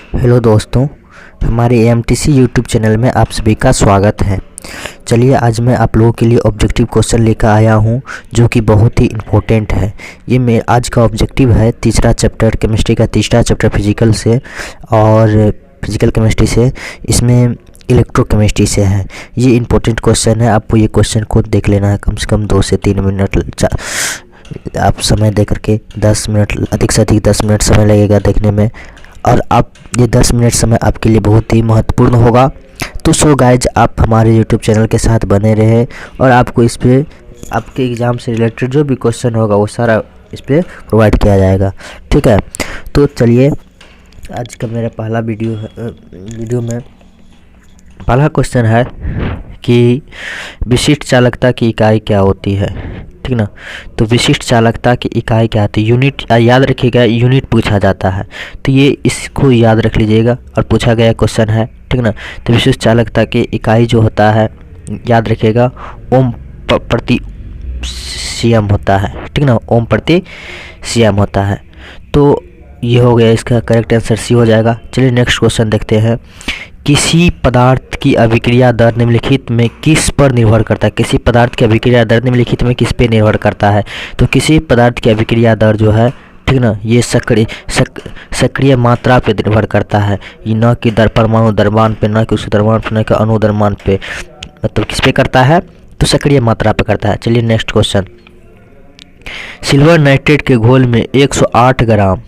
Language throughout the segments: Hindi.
हेलो दोस्तों, हमारे एएमटीसी यूट्यूब चैनल में आप सभी का स्वागत है। चलिए आज मैं आप लोगों के लिए ऑब्जेक्टिव क्वेश्चन लेकर आया हूं जो कि बहुत ही इम्पोर्टेंट है। ये मेरा आज का ऑब्जेक्टिव है तीसरा चैप्टर केमिस्ट्री का, तीसरा चैप्टर फिजिकल से और फिजिकल केमिस्ट्री से, इसमें इलेक्ट्रोकेमिस्ट्री से है। ये इम्पोर्टेंट क्वेश्चन है, आपको ये क्वेश्चन को देख लेना है कम से कम 2 से 3 मिनट आप समय दे करके 10 मिनट, अधिक से अधिक 10 मिनट समय लगेगा देखने में, और आप ये 10 मिनट समय आपके लिए बहुत ही महत्वपूर्ण होगा। तो सो गाइज, आप हमारे यूट्यूब चैनल के साथ बने रहें और आपको इस पे आपके एग्ज़ाम से रिलेटेड जो भी क्वेश्चन होगा वो सारा इस पे प्रोवाइड किया जाएगा, ठीक है। तो चलिए आज का मेरा पहला वीडियो में पहला क्वेश्चन है कि विशिष्ट चालकता की इकाई क्या होती है, ठीक ना। तो विशिष्ट चालकता की इकाई क्या होती है, यूनिट याद रखिएगा, यूनिट पूछा जाता है तो ये इसको याद रख लीजिएगा और पूछा गया क्वेश्चन है, ठीक ना। तो विशिष्ट चालकता की इकाई जो होता है याद रखिएगा ओम प्रति सीएम होता है, ठीक ना, ओम प्रति सीएम होता है। तो ये हो गया, इसका करेक्ट आंसर सी हो जाएगा। चलिए नेक्स्ट क्वेश्चन देखते हैं। किसी पदार्थ की अभिक्रिया दर निम्नलिखित में किस पर निर्भर करता है। किसी पदार्थ की अभिक्रिया दर निम्नलिखित में किस पे निर्भर करता है। तो किसी पदार्थ की अभिक्रिया दर जो है, ठीक ना, ये सक्रिय मात्रा पे निर्भर करता है, ये न कि परमाणु द्रव्यमान पे, न कि उसके द्रव्यमान पे, न कि अणु द्रव्यमान पे, मतलब किस पे करता है, तो सक्रिय मात्रा पे करता है। चलिए नेक्स्ट क्वेश्चन। सिल्वर नाइट्रेट के घोल में 108 ग्राम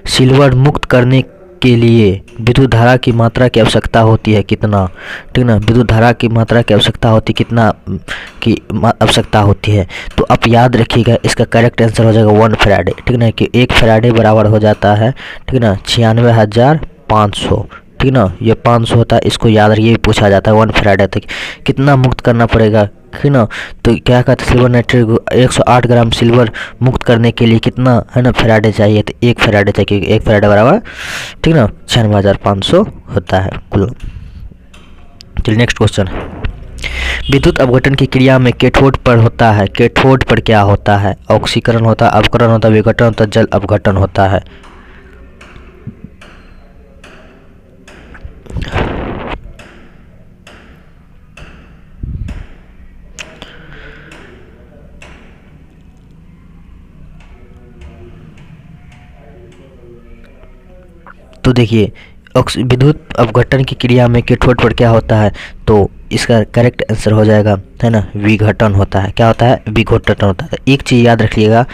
सिल्वर मुक्त करने के लिए विद्युत धारा की मात्रा की आवश्यकता होती है कितना, ठीक ना। विद्युत धारा की मात्रा की आवश्यकता होती कितना की आवश्यकता होती है। तो आप याद रखिएगा, इसका करेक्ट आंसर हो जाएगा 1 फैराडे, ठीक ना, कि 1 फैराडे बराबर हो जाता है, ठीक ना, 96,500, ठीक ना। ये 500 होता है, इसको याद रखिए, ये पूछा जाता है 1 फैराडे तक कितना मुक्त करना पड़ेगा, ठीक ना। तो क्या कहते हैं, सिल्वर नाइट्रेट 108 ग्राम सिल्वर मुक्त करने के लिए कितना है ना फैराडे चाहिए, तो 1 फैराडे चाहिए, 1 फैराडे बराबर, ठीक ना, 96,500 होता है कुल। चलिए नेक्स्ट क्वेश्चन। विद्युत अपघटन की क्रिया में कैथोड पर होता है, कैथोड पर क्या होता है, ऑक्सीकरण होता है, अपघटन होता है, विघटन होता है, जल अपघटन होता है। तो देखिए, विद्युत अपघटन की क्रिया में कैथोड पर क्या होता है, तो इसका करेक्ट आंसर हो जाएगा, है ना, विघटन होता है। क्या होता है, विघटन होता है। एक चीज़ याद रखिएगा,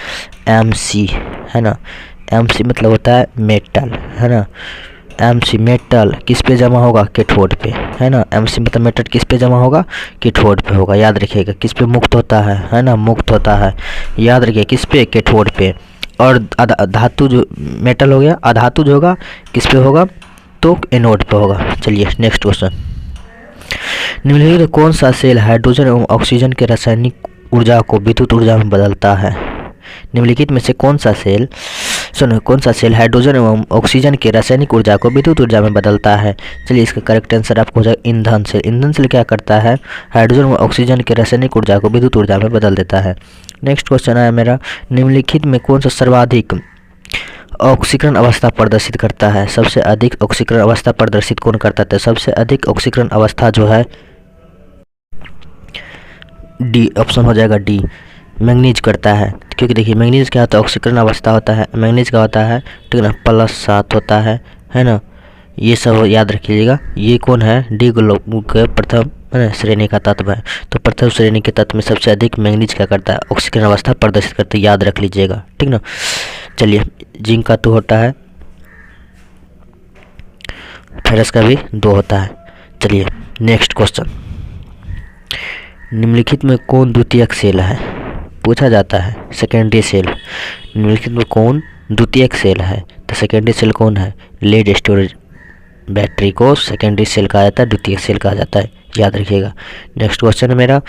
MC, है ना, MC मतलब होता है मेटल, है ना। MC मेटल किस पे जमा होगा, कैथोड पे, है ना। MC मतलब मेटल किस पे जमा होगा, कैथोड पे होगा। याद रखिएगा, किस पे मुक्त होता है ना, मुक्त होता है, याद रखिए किस पे, कैथोड पे। और धातु जो मेटल हो गया, अधातु जो होगा किस पे होगा, तो एनोड पे होगा। चलिए नेक्स्ट क्वेश्चन। निम्नलिखित कौन सा सेल हाइड्रोजन एवं ऑक्सीजन के रासायनिक ऊर्जा को विद्युत ऊर्जा में बदलता है। निम्नलिखित में से कौन सा सेल हाइड्रोजन एवं ऑक्सीजन के रासायनिक ऊर्जा को विद्युत ऊर्जा में बदलता है। चलिए इसका करेक्ट आंसर आपको हो जाएगा ईंधन सेल। ईंधन सेल क्या करता है, हाइड्रोजन एवं ऑक्सीजन के रासायनिक ऊर्जा को विद्युत ऊर्जा में बदल देता है। नेक्स्ट क्वेश्चन है मेरा, निम्नलिखित में कौन सा सर्वाधिक ऑक्सीकरण अवस्था प्रदर्शित करता है। सबसे अधिक ऑक्सीकरण अवस्था प्रदर्शित कौन करता है, सबसे अधिक ऑक्सीकरण अवस्था जो है डी, ऑप्शन हो जाएगा डी, मैंगनीज करता है। क्योंकि देखिए मैंगनीज क्या होता है, ऑक्सीकरण अवस्था होता है, मैंगनीज का होता है, ठीक ना, +7 होता है ना। ये सब याद रखिएगा। ये कौन है, डी ग्रुप के प्रथम श्रेणी का तत्व है। तो प्रथम श्रेणी के तत्व में सबसे अधिक मैंगनीज क्या करता है, ऑक्सीकरण अवस्था प्रदर्शित करता है, याद रख लीजिएगा, ठीक ना। चलिए जिंक का 2 होता है, फेरस का भी 2 होता है। चलिए नेक्स्ट क्वेश्चन। निम्नलिखित में कौन द्वितीयक सेल है, पूछा जाता है, सेकेंडरी सेल। निम्नलिखित में कौन द्वितीयक सेल है, तो सेकेंडरी सेल कौन है, लेड स्टोरेज बैटरी को सेकेंडरी सेल कहा जाता है, द्वितीयक सेल कहा जाता है, याद रखिएगा। नेक्स्ट क्वेश्चन है मेरा,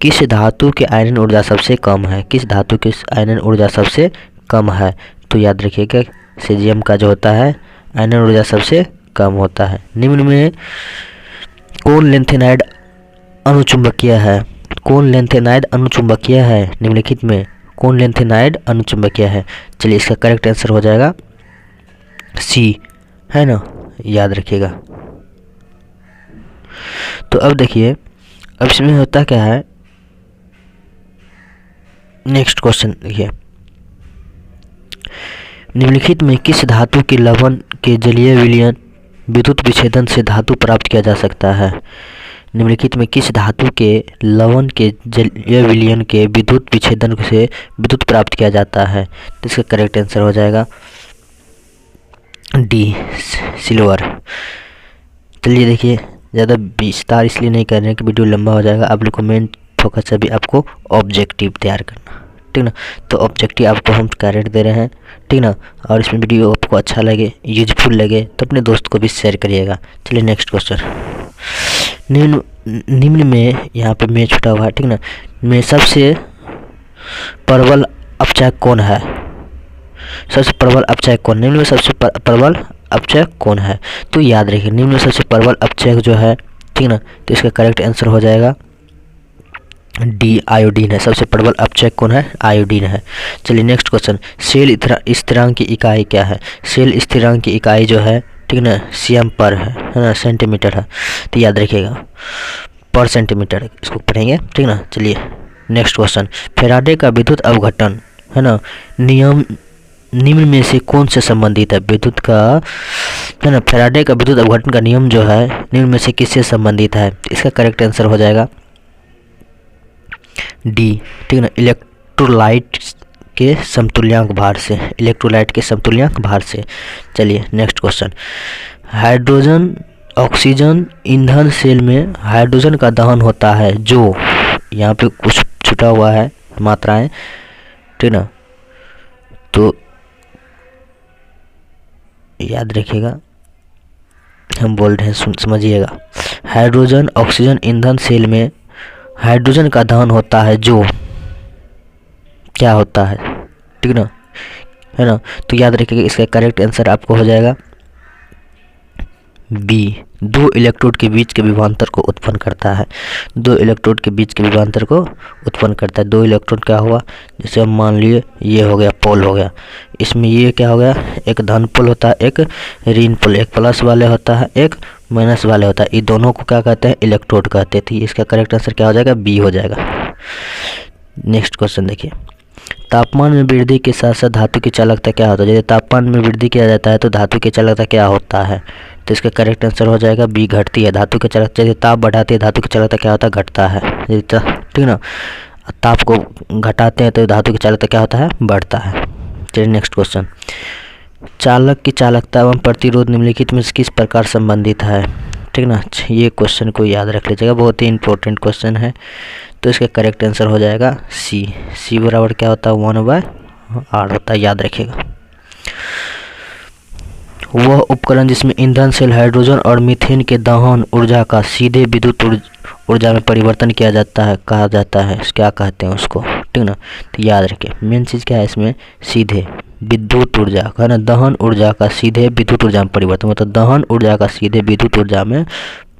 किस धातु की आयनन ऊर्जा सबसे कम है। किस धातु की आयनन ऊर्जा सबसे कम है, तो याद रखिएगा सीजियम का जो होता है आयनन ऊर्जा सबसे कम होता है। निम्न में कौन लेंथेनाइड अनुचुंबकीय है, कौन लेंथेनाइड अनुचुंबकीय है। निम्नलिखित में कौन लेंथेनाइड अनुचुंबकीय है। चलिए इसका करेक्ट आंसर हो जाएगा सी, है ना, याद रखिएगा। तो अब देखिए, अब इसमें होता क्या है, नेक्स्ट क्वेश्चन देखिए, निम्नलिखित में किस धातु के लवण के जलीय विलयन विद्युत विच्छेदन से धातु प्राप्त किया जा सकता है? निम्नलिखित में किस धातु के लवण के जलीय विलयन के विद्युत विच्छेदन से विद्युत प्राप्त किया जाता है? तो इसका करेक्ट आंसर हो जाएगा डी, सिल्वर। चलिए देखिए, ज़्यादा विस्तार इसलिए नहीं कर रहे हैं कि वीडियो लंबा हो जाएगा। आप लोग को मेन फोकस अभी आपको ऑब्जेक्टिव तैयार करना, ठीक ना। तो ऑब्जेक्टिव आपको हम करेक्ट दे रहे हैं, ठीक ना। और इसमें वीडियो आपको अच्छा लगे, यूजफुल लगे तो अपने दोस्त को भी शेयर करिएगा। चलिए नेक्स्ट क्वेश्चन, निम्न में, यहाँ पे में छुटा हुआ है, ठीक ना, में सबसे प्रबल अपचयक कौन है? सबसे प्रबल अपचयक कौन? निम्न में सबसे प्रबल अपचयक कौन है? तो याद रखिए, निम्न में सबसे प्रबल अपचयक जो है, ठीक ना, तो इसका करेक्ट आंसर हो जाएगा डी, आयोडीन है। सबसे प्रबल अपचयक कौन है? आयोडीन है। चलिए नेक्स्ट क्वेश्चन, सेल स्थिरांक की इकाई क्या है? सेल स्थिरांक की इकाई जो है, ठीक ना, सीएम पर है ना, सेंटीमीटर है। तो याद रखिएगा, पर सेंटीमीटर इसको पढ़ेंगे, ठीक ना। चलिए नेक्स्ट क्वेश्चन, फैराडे का विद्युत अवघटन, है ना, नियम निम्न में से कौन से संबंधित है? विद्युत का, है ना, फैराडे का विद्युत अवघटन का नियम जो है निम्न में से किससे संबंधित है? इसका करेक्ट आंसर हो जाएगा डी, ठीक ना, इलेक्ट्रोलाइट के समतुल्यांक भार से, इलेक्ट्रोलाइट के समतुल्यांक भार से। चलिए नेक्स्ट क्वेश्चन, हाइड्रोजन ऑक्सीजन ईंधन सेल में हाइड्रोजन का दहन होता है जो, यहाँ पे कुछ छुटा हुआ है मात्राएं, ठीक ना, तो याद रखिएगा, हम बोल रहे हैं, समझिएगा। हाइड्रोजन ऑक्सीजन ईंधन सेल में हाइड्रोजन का दहन होता है जो क्या होता है, ठीक ना, है ना। तो याद रखिएगा, इसका करेक्ट आंसर आपको हो जाएगा बी, दो इलेक्ट्रोड के बीच के विभवांतर को उत्पन्न करता है। दो इलेक्ट्रोड के बीच के विभवांतर को उत्पन्न करता है। दो इलेक्ट्रोड क्या हुआ, जैसे हम मान लिए ये हो गया पोल हो गया, इसमें ये क्या हो गया, एक धन पोल होता है, एक ऋण पोल, एक प्लस वाले होता है, एक माइनस वाले होता है। ये दोनों को क्या कहते हैं? इलेक्ट्रोड कहते थे। इसका करेक्ट आंसर क्या हो जाएगा? बी हो जाएगा। नेक्स्ट क्वेश्चन देखिए, तापमान में वृद्धि के साथ साथ धातु की चालकता क्या होता है? यदि तापमान में वृद्धि किया जाता है तो धातु की चालकता क्या होता है? तो इसका करेक्ट आंसर हो जाएगा बी, घटती है। धातु की चालकता, यदि ताप बढ़ाती है धातु की चालकता क्या होता है? घटता है। यदि ठीक ना, ताप को घटाते हैं तो धातु की चालकता क्या होता है? बढ़ता है। चलिए नेक्स्ट क्वेश्चन, चालक की चालकता एवं प्रतिरोध निम्नलिखित में किस प्रकार संबंधित है? ठीक ना, ये क्वेश्चन को याद रख लीजिएगा, बहुत ही इंपॉर्टेंट क्वेश्चन है। तो इसका करेक्ट आंसर हो जाएगा सी। सी बराबर क्या होता है? 1/r होता है, याद रखिएगा। वह उपकरण जिसमें ईंधन सेल हाइड्रोजन और मीथेन के दहन ऊर्जा का सीधे विद्युत ऊर्जा में परिवर्तन किया जाता है, कहा जाता है, क्या कहते हैं उसको? ठीक ना, तो याद रखिए मेन चीज़ क्या है इसमें, सीधे विद्युत ऊर्जा का ना, दहन ऊर्जा का सीधे विद्युत ऊर्जा में परिवर्तन, मतलब दहन ऊर्जा का सीधे विद्युत ऊर्जा में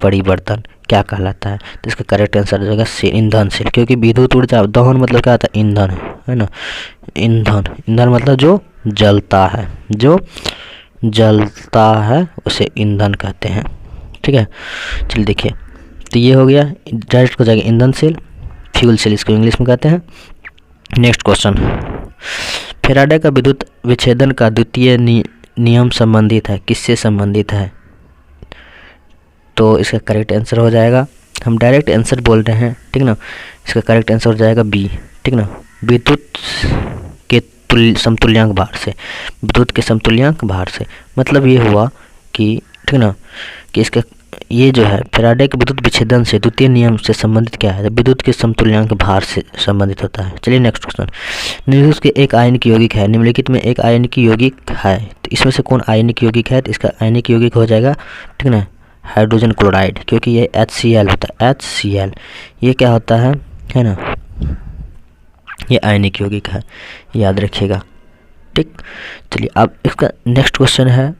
परिवर्तन क्या कहलाता है? तो इसका करेक्ट आंसर हो जाएगा ईंधन सेल, क्योंकि विद्युत ऊर्जा, दहन मतलब क्या होता है? ईंधन, है ना, ईंधन, ईंधन मतलब जो जलता है, जो जलता है उसे ईंधन कहते हैं। ठीक है, चलिए देखिए, तो ये हो गया, डायरेक्ट हो जाएगा ईंधन सेल, फ्यूल सेल इसको इंग्लिश में कहते हैं। नेक्स्ट क्वेश्चन, फैराडे का विद्युत विच्छेदन का द्वितीय नियम संबंधित है, किससे संबंधित है? तो इसका करेक्ट आंसर हो जाएगा, हम डायरेक्ट आंसर बोल रहे हैं, ठीक ना, इसका करेक्ट आंसर हो जाएगा बी। ठीक ना, विद्युत के समतुल्यांक भार से, विद्युत के समतुल्यांक भार से, मतलब ये हुआ कि, ठीक ना, कि इसका ये जो है फैराडे के विद्युत विच्छेदन से द्वितीय नियम से संबंधित क्या है? विद्युत के समतुल्यांक भार से संबंधित होता है। चलिए नेक्स्ट क्वेश्चन, निम्नलिखित के एक आयनिक यौगिक है, निम्नलिखित में एक आयनिक यौगिक है, तो इसमें से कौन आयनिक यौगिक है? तो इसका आयनिक यौगिक हो जाएगा, ठीक ना, हाइड्रोजन क्लोराइड, क्योंकि ये HCl होता है, HCl ये क्या होता है ना, ये आयनिक यौगिक है, याद रखिएगा। ठीक, चलिए अब इसका नेक्स्ट क्वेश्चन है,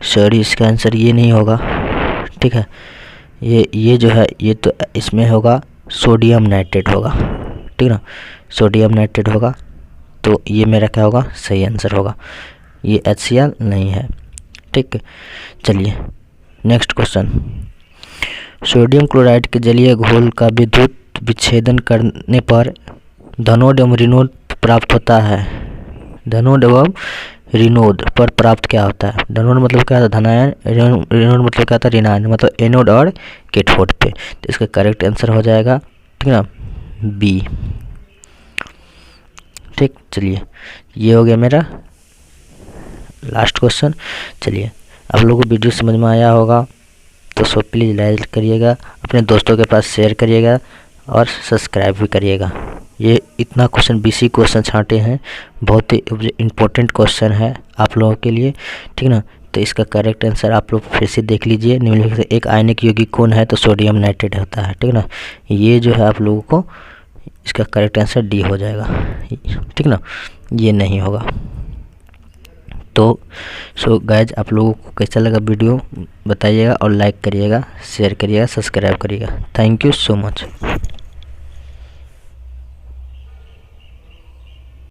सॉरी इसका आंसर ये नहीं होगा, ठीक है, ये जो है ये तो इसमें होगा सोडियम नाइट्रेट होगा। ठीक ना, सोडियम नाइट्रेट होगा। तो ये मेरा क्या होगा, सही आंसर होगा। ये HCl नहीं है। ठीक है, चलिए नेक्स्ट क्वेश्चन। सोडियम क्लोराइड के जलीय घोल का विद्युत विच्छेदन करने पर धनोड एवं ऋणोद प्राप्त होता है। धनोड एवं ऋणोद पर प्राप्त क्या होता है? धनोड मतलब क्या था, धनायन, ऋणोद मतलब क्या था, ऋणायन, मतलब एनोड और कैथोड पे। तो इसका करेक्ट आंसर हो जाएगा, ठीक ना, बी। ठीक, चलिए ये हो गया मेरा लास्ट क्वेश्चन। चलिए आप लोगों को वीडियो समझ में आया होगा तो सो प्लीज़ लाइक करिएगा, अपने दोस्तों के पास शेयर करिएगा और सब्सक्राइब भी करिएगा। ये इतना क्वेश्चन BC क्वेश्चन छांटे हैं, बहुत ही इम्पोर्टेंट क्वेश्चन है आप लोगों के लिए, ठीक ना। तो इसका करेक्ट आंसर आप लोग फिर से देख लीजिए। निम्नलिखित से एक आयनिक यौगिक कौन है? तो सोडियम नाइट्रेट होता है, ठीक ना। ये जो है आप लोगों को इसका करेक्ट आंसर डी हो जाएगा, ठीक ना, ये नहीं होगा। तो सो गाइज आप लोगों को कैसा लगा वीडियो बताइएगा और लाइक करिएगा, शेयर करिएगा, सब्सक्राइब करिएगा। Thank you so much.